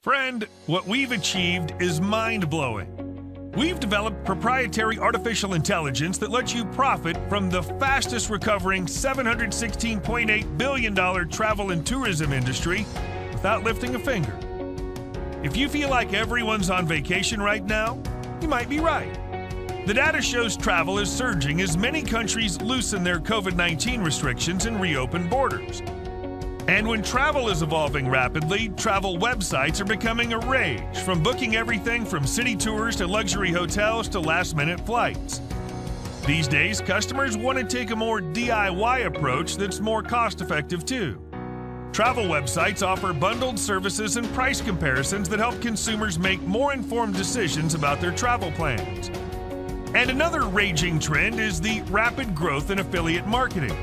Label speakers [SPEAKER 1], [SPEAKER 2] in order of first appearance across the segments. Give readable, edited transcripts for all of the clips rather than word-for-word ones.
[SPEAKER 1] Friend, what we've achieved is mind-blowing. We've developed proprietary artificial intelligence that lets you profit from the fastest recovering $716.8 billion travel and tourism industry without lifting a finger. If you feel like everyone's on vacation right now, you might be right. The data shows travel is surging as many countries loosen their COVID-19 restrictions and reopen borders. And when travel is evolving rapidly, travel websites are becoming a rage, from booking everything from city tours to luxury hotels to last-minute flights. These days, customers want to take a more DIY approach that's more cost-effective too. Travel websites offer bundled services and price comparisons that help consumers make more informed decisions about their travel plans. And another raging trend is the rapid growth in affiliate marketing.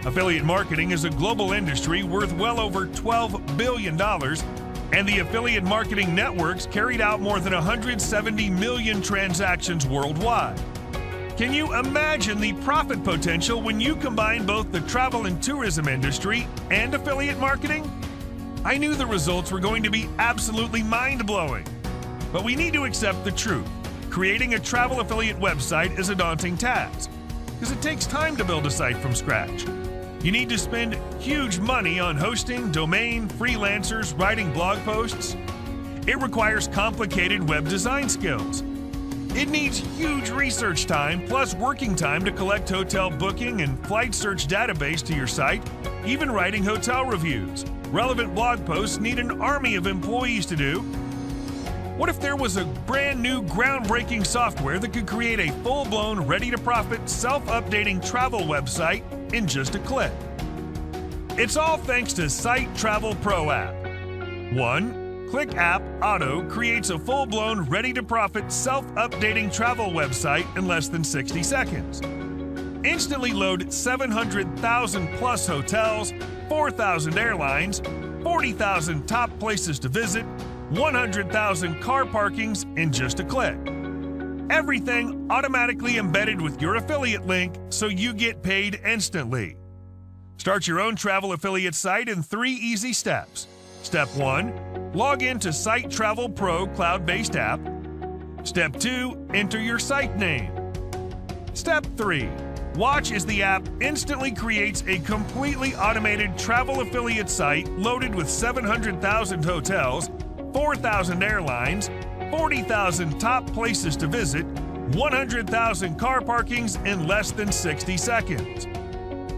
[SPEAKER 1] Affiliate marketing is a global industry worth well over $12 billion, and the affiliate marketing networks carried out more than 170 million transactions worldwide. Can you imagine the profit potential when you combine both the travel and tourism industry and affiliate marketing? I knew the results were going to be absolutely mind-blowing. But we need to accept the truth. Creating a travel affiliate website is a daunting task, because it takes time to build a site from scratch. You need to spend huge money on hosting, domain, freelancers, writing blog posts. It requires complicated web design skills. It needs huge research time plus working time to collect hotel booking and flight search database to your site, even writing hotel reviews. Relevant blog posts need an army of employees to do. What if there was a brand new groundbreaking software that could create a full-blown, ready-to-profit, self-updating travel website in just a click? It's all thanks to SiteTravelPro app. 1. Click App Auto creates a full-blown, ready-to-profit, self-updating travel website in less than 60 seconds. Instantly load 700,000 plus hotels, 4,000 airlines, 40,000 top places to visit, 100,000 car parkings in just a click. Everything automatically embedded with your affiliate link so you get paid instantly. Start your own travel affiliate site in 3 easy steps. Step 1. Log into SiteTravelPro cloud-based app. Step 2. Enter your site name. Step 3. Watch as the app instantly creates a completely automated travel affiliate site loaded with 700,000 hotels, 4,000 airlines, 40,000 top places to visit, 100,000 car parkings in less than 60 seconds.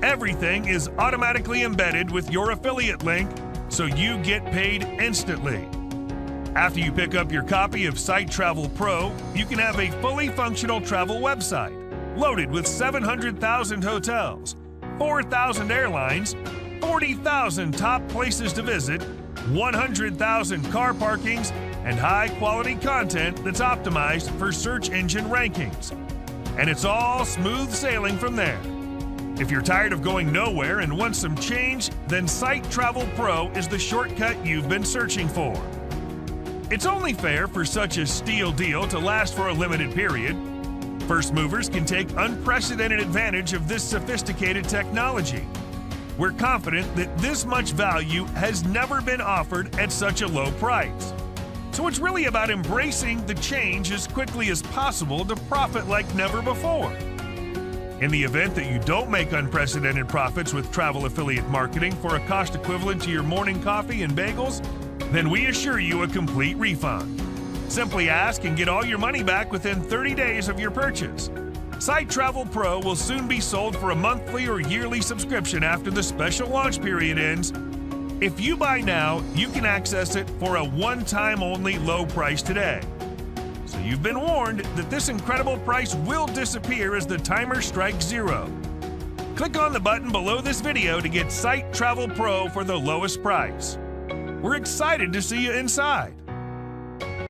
[SPEAKER 1] Everything is automatically embedded with your affiliate link, so you get paid instantly. After you pick up your copy of SiteTravelPro, you can have a fully functional travel website loaded with 700,000 hotels, 4,000 airlines, 40,000 top places to visit, 100,000 car parkings, and high-quality content that's optimized for search engine rankings. And it's all smooth sailing from there. If you're tired of going nowhere and want some change, then SiteTravelPro is the shortcut you've been searching for. It's only fair for such a steal deal to last for a limited period. First movers can take unprecedented advantage of this sophisticated technology. We're confident that this much value has never been offered at such a low price. So it's really about embracing the change as quickly as possible to profit like never before. In the event that you don't make unprecedented profits with travel affiliate marketing for a cost equivalent to your morning coffee and bagels, then we assure you a complete refund. Simply ask and get all your money back within 30 days of your purchase. SiteTravelPro will soon be sold for a monthly or yearly subscription after the special launch period ends. If you buy now, you can access it for a one-time only low price today. So you've been warned that this incredible price will disappear as the timer strikes 0. Click on the button below this video to get SiteTravelPro for the lowest price. We're excited to see you inside.